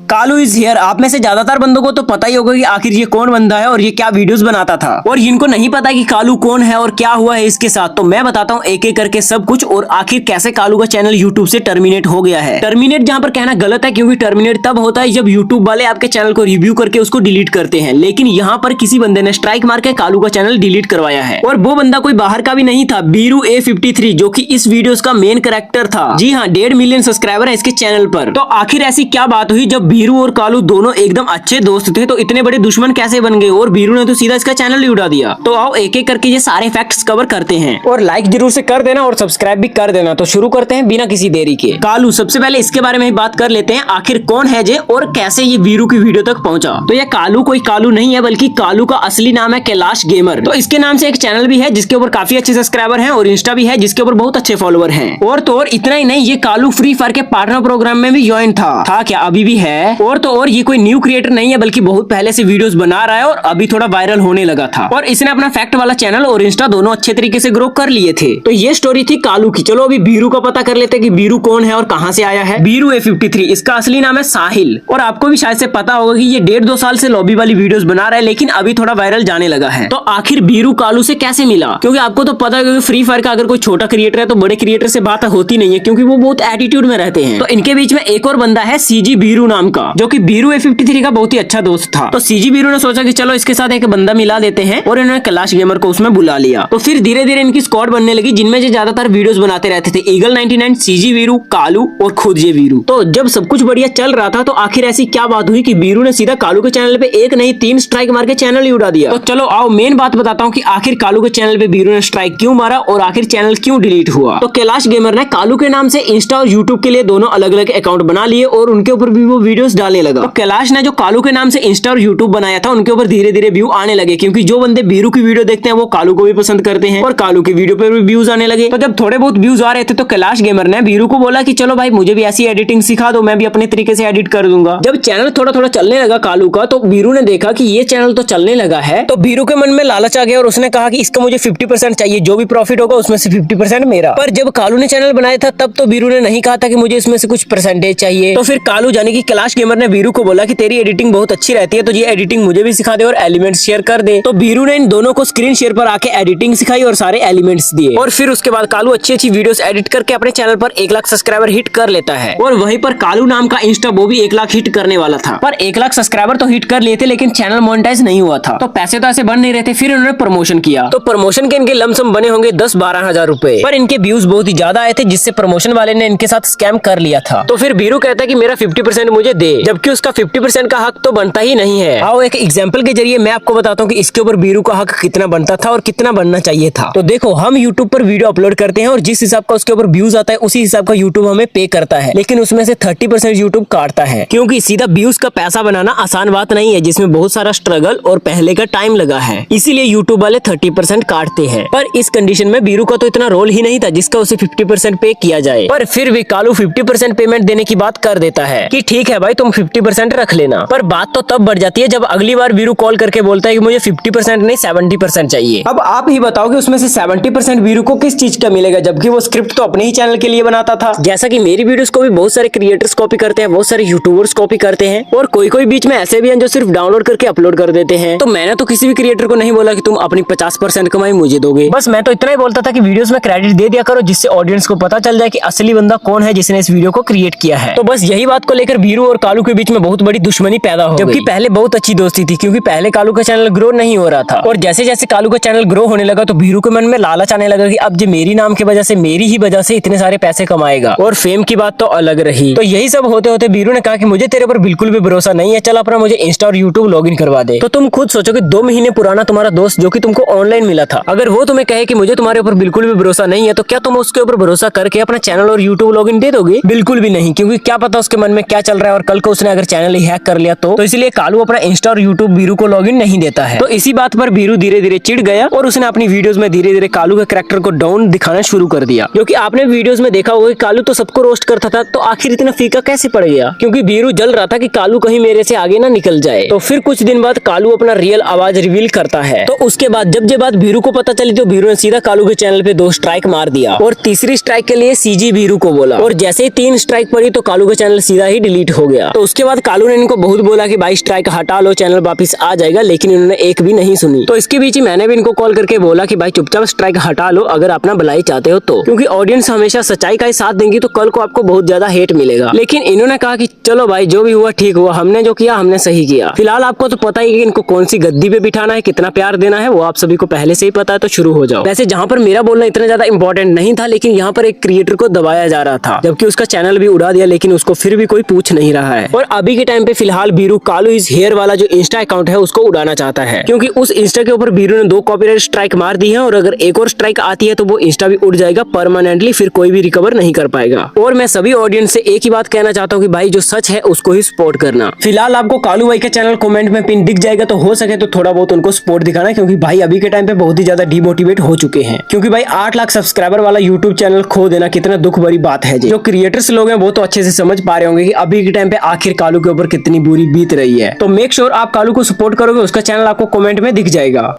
Kalu is here. आप में से ज्यादातर बंदों को तो पता ही होगा कि आखिर ये कौन बंदा है और ये क्या वीडियोस बनाता था, और जिनको नहीं पता कि कालू कौन है और क्या हुआ है इसके साथ, तो मैं बताता हूँ एक एक करके सब कुछ, और आखिर कैसे कालू का चैनल यूट्यूब से टर्मिनेट हो गया है। टर्मिनेट जहाँ पर कहना गलत है, क्योंकि टर्मिनेट तब होता है जब यूट्यूब वाले आपके चैनल को रिव्यू करके उसको डिलीट करते हैं, लेकिन यहाँ पर किसी बंदे ने स्ट्राइक मार के कालू का चैनल डिलीट करवाया है। और वो बंदा कोई बाहर का भी नहीं था, बीरू A53, जो कि इस वीडियोस का मेन कैरेक्टर था। जी हाँ, 1.5 मिलियन सब्सक्राइबर है इसके चैनल पर। तो आखिर ऐसी क्या बात हुई जब बीरू और कालू दोनों एकदम अच्छे दोस्त थे, तो इतने बड़े दुश्मन कैसे बन गए, और बीरू ने तो सीधा इसका चैनल ही उड़ा दिया। तो आओ एक एक करके ये सारे फैक्ट्स कवर करते हैं, और लाइक जरूर से कर देना और सब्सक्राइब भी कर देना। तो शुरू करते हैं बिना किसी देरी के। कालू, सबसे पहले इसके बारे में ही बात कर लेते हैं, आखिर कौन है जे और कैसे ये बीरू की वीडियो तक पहुंचा। तो ये कालू कोई कालू नहीं है, बल्कि कालू का असली नाम है कैलाश गेमर। तो इसके नाम से एक चैनल भी है जिसके ऊपर काफी अच्छे सब्सक्राइबर हैं, और इंस्टा भी है जिसके ऊपर बहुत अच्छे फॉलोअर हैं। और तो और इतना ही नहीं, ये कालू फ्री फायर के पार्टनर प्रोग्राम में भी ज्वाइन था क्या, अभी भी है। और तो और ये कोई न्यू क्रिएटर नहीं है, बल्कि बहुत पहले से वीडियोस बना रहा है और अभी थोड़ा वायरल होने लगा था। और इसने अपना फैक्ट वाला चैनल और इंस्टा दोनों अच्छे तरीके से ग्रो कर लिए थे। तो ये स्टोरी थी कालू की। चलो अभी बीरू का पता कर लेते हैं कि बीरू कौन है और कहां से आया है। बीरू A53, इसका असली नाम है साहिल, और आपको भी शायद से पता होगा कि ये 1.5-2 साल से लॉबी वाली वीडियोस बना रहा है, लेकिन अभी थोड़ा वायरल जाने लगा है। तो आखिर बीरू कालू से कैसे मिला, क्योंकि आपको तो पता है फ्री फायर का अगर कोई छोटा क्रिएटर है तो बड़े क्रिएटर से बात होती नहीं है, क्योंकि वो बहुत एटीट्यूड में रहते हैं। तो इनके बीच में एक और बंदा है CG बीरू नाम का, जो कि बीरू A53 का बहुत ही अच्छा दोस्त था। तो CG बीरू ने सोचा कि चलो इसके साथ एक बंदा मिला देते हैं, और इन्होंने कैलाश गेमर को उसमें बुला लिया। तो फिर धीरे धीरे इनकी स्क्वाड बनने लगी, जिनमें से ज्यादातर वीडियोस बनाते रहते थे ईगल 99, CG बीरू, कालू और खुद ये बीरू। तो जब सब कुछ बढ़िया चल रहा था, तो आखिर ऐसी क्या बात हुई कि बीरू ने सीधा कालू के चैनल पे एक नहीं 3 स्ट्राइक मार के चैनल ही उड़ा दिया। तो चलो आओ मेन बात बताता हूँ कि आखिर कालू के चैनल पे बीरू ने स्ट्राइक क्यों मारा और आखिर चैनल क्यों डिलीट हुआ। तो कैलाश गेमर ने कालू के नाम से इंस्टा और यूट्यूब के लिए दोनों अलग अलग अकाउंट बना लिए, और उनके ऊपर भी वो वीडियोस डालने लगा। तो कैलाश ने जो कालू के नाम से इंस्टा और यूट्यूब बनाया था, उनके ऊपर धीरे धीरे व्यू आने लगे, क्योंकि जो बंदे बीरू की वीडियो देखते हैं वो कालू को भी पसंद करते हैं, और कालू की वीडियो पर भी व्यूज आने लगे। तो जब थोड़े बहुत व्यूज आ रहे थे, तो कैलाश गेमर ने बीरू को बोला कि चलो भाई मुझे भी ऐसी एडिटिंग सिखा दो, मैं भी अपने तरीके से एडिट कर दूंगा। जब चैनल थोड़ा थोड़ा चलने लगा कालू का, तो बीरू ने देखा कि ये चैनल तो चलने लगा है, तो बीरू के मन में लालच आ गया, और उसने कहा कि इसका मुझे 50% चाहिए, जो भी प्रॉफिट होगा उसमें से 50% मेरा। पर जब कालू ने चैनल बनाया था, तब तो बीरू ने नहीं कहा था कि मुझे इसमें से कुछ परसेंटेज चाहिए। तो फिर कालू यानी कि कैलाश गेमर ने बीरू को बोला कि तेरी एडिटिंग बहुत अच्छी रहती है, तो ये एडिटिंग मुझे भी सिखा दे और एलिमेंट्स शेयर कर दे। तो बीरू ने इन दोनों को स्क्रीन शेयर पर आके एडिटिंग सिखाई और सारे एलिमेंट्स दिए, और फिर उसके बाद कालू अच्छी अच्छी वीडियोस एडिट करके अपने चैनल पर 1 लाख सब्सक्राइबर हिट कर लेता है। और वहीं पर कालू नाम का इंस्टा वो भी 1 लाख हिट करने वाला था, पर 1 लाख सब्सक्राइबर तो हिट कर लिए थे, लेकिन चैनल मोनेटाइज नहीं हुआ था, तो पैसे तो ऐसे बन नहीं रहे थे। फिर उन्होंने प्रमोशन किया, तो प्रमोशन के इनके लमसम बने होंगे 10-12 हजार रुपए, पर इनके व्यूज बहुत ही ज्यादा आए थे, जिससे प्रमोशन वाले ने इनके साथ स्कैम कर लिया था। तो फिर बीरू कहता है कि मेरा 50% मुझे दे, जबकि उसका 50% का हक तो बनता ही नहीं है। आओ एक एग्जाम्पल के जरिए मैं आपको बताता हूँ कि इसके ऊपर बीरू का हक कितना बनता था और कितना बनना चाहिए था। तो देखो, हम यूट्यूब पर वीडियो अपलोड करते हैं, और जिस हिसाब का उसके ऊपर व्यूज आता है उसी हिसाब का यूट्यूब हमें पे करता है, लेकिन उसमें से 30% यूट्यूब काटता है, क्योंकि सीधा व्यूज का पैसा बनाना आसान बात नहीं है, जिसमें बहुत सारा स्ट्रगल और पहले का टाइम लगा है, इसीलिए यूट्यूब वाले 30% काटते हैं। पर इस कंडीशन में बीरू का तो इतना रोल ही नहीं था जिसका उसे 50% पे किया जाए, पर फिर भी कालू 50% पेमेंट देने की बात कर देता है कि ठीक है भाई तुम 50% रख लेना। पर बात तो तब बढ़ जाती है जब अगली बार बीरू कॉल करके बोलता है कि मुझे 50% नहीं 70% चाहिए। अब आप ही बताओ कि उसमें से 70% बीरू को किस चीज का मिलेगा, जबकि वो स्क्रिप्ट तो अपने ही चैनल के लिए बनाता था। जैसा कि मेरी वीडियोस को भी बहुत सारे क्रिएटर्स कॉपी करते हैं, बहुत सारे यूट्यूबर्स कॉपी करते हैं, और कोई कोई बीच में ऐसे भी हैं जो सिर्फ डाउनलोड करके अपलोड कर देते हैं। तो मैंने तो किसी भी क्रिएटर को नहीं बोला कि तुम अपनी 50% कमाई मुझे दोगे, बस मैं तो इतना ही बोलता था कि वीडियोस में क्रेडिट दे दिया करो, जिससे ऑडियंस को पता चल जाए कि असली बंदा कौन है जिसने इस वीडियो को क्रिएट किया है। तो बस यही बात को लेकर बीरू और कालू के बीच में बहुत बड़ी दुश्मनी पैदा हो गई, जबकि पहले बहुत अच्छी दोस्ती थी, क्योंकि पहले कालू का चैनल ग्रो नहीं हो रहा था, और जैसे जैसे कालू का चैनल ग्रो होने लगा, तो बीरू के मन में लालच आने लगा कि अब जो मेरी नाम की वजह से, मेरी ही वजह से इतने सारे पैसे कमाएगा, और फेम की बात तो अलग रही। तो यही सब होते होते बीरू ने कहा कि मुझे तेरे पर बिल्कुल भी भरोसा नहीं है, चल अपना मुझे इंस्टा और यूट्यूब लॉगिन करवा दे। तो तुम खुद सोचो कि 2 महीने पुराना तुम्हारा दोस्त जो कि तुमको ऑनलाइन मिला था, अगर वो तुम्हें कहे कि मुझे तुम्हारे ऊपर बिल्कुल भी भरोसा नहीं है, तो क्या तुम उसके ऊपर भरोसा करके अपना चैनल और यूट्यूब लॉगिन दे दोगे? बिल्कुल भी नहीं, क्योंकि क्या पता उसके मन में क्या चल रहा है, और कल को उसने अगर चैनल ही हैक कर लिया तो इसलिए कालू अपना इंस्टा और यूट्यूब बीरू को लॉगिन नहीं देता है। तो इसी बात पर बीरू धीरे धीरे चिढ़ गया, और उसने अपनी वीडियोस में धीरे धीरे कालू के कैरेक्टर को डाउन दिखाना शुरू कर दिया, क्योंकि आपने वीडियोस में देखा होगा कि कालू तो सबको रोस्ट करता था, तो आखिर इतना फीका कैसे पड़ गया? क्योंकि बीरू जल रहा था कि कालू कहीं मेरे से आगे ना निकल जाए। तो फिर कुछ दिन बाद कालू अपना रियल आवाज रिवील करता है, तो उसके बाद जब ये बात बीरू को पता चली, तो बीरू ने सीधा कालू के चैनल पे 2 स्ट्राइक मार दिया, और तीसरी स्ट्राइक के लिए CG बीरू को बोला, और जैसे ही 3 स्ट्राइक पड़ी तो कालू का चैनल सीधा ही डिलीट हो गया। गया। तो उसके बाद कालू ने इनको बहुत बोला कि भाई स्ट्राइक हटा लो, चैनल वापस आ जाएगा, लेकिन इन्होंने एक भी नहीं सुनी। तो इसके बीच मैंने भी इनको कॉल करके बोला कि भाई चुपचाप स्ट्राइक हटा लो अगर अपना भलाई चाहते हो तो, क्योंकि ऑडियंस हमेशा सच्चाई का ही साथ देंगी तो कल को आपको बहुत ज्यादा हेट मिलेगा। लेकिन इन्होंने कहा कि चलो भाई जो भी हुआ ठीक हुआ, हमने जो किया हमने सही किया। फिलहाल आपको तो पता ही है कि इनको कौन सी गद्दी पे बिठाना है, कितना प्यार देना है, वो आप सभी को पहले से ही पता है। तो शुरू हो जाओ। वैसे जहाँ पर मेरा बोलना इतना ज्यादा इंपॉर्टेंट नहीं था, लेकिन यहाँ पर एक क्रिएटर को दबाया जा रहा था, जबकि उसका चैनल भी उड़ा दिया, लेकिन उसको फिर भी कोई पूछ नहीं रहा है। और अभी के टाइम पे फिलहाल बीरू कालू इज हेयर वाला जो इंस्टा अकाउंट है उसको उड़ाना चाहता है, क्योंकि उस इंस्टा के ऊपर बीरू ने 2 कॉपीराइट स्ट्राइक मार दी है, और अगर एक और स्ट्राइक आती है तो वो इंस्टा भी उड़ जाएगा परमानेंटली, फिर कोई भी रिकवर नहीं कर पाएगा। और मैं सभी ऑडियंस से एक ही बात कहना चाहता हूँ कि भाई जो सच है उसको ही सपोर्ट करना। फिलहाल आपको कालू भाई का चैनल कमेंट में पिन दिख जाएगा, तो हो सके तो थोड़ा बहुत उनको सपोर्ट दिखाना, क्योंकि भाई अभी के टाइम पे बहुत ही ज्यादा डिमोटिवेट हो चुके हैं। क्योंकि भाई 8 लाख सब्सक्राइबर वाला यूट्यूब चैनल खो देना कितना दुख भरी बात है जी। जो क्रिएटर्स लोग हैं वो तो अच्छे से समझ पा रहे होंगे कि अभी के टाइम पे आखिर कालू के ऊपर कितनी बुरी बीत रही है। तो मेक श्योर आप कालू को सपोर्ट करोगे, उसका चैनल आपको कमेंट में दिख जाएगा।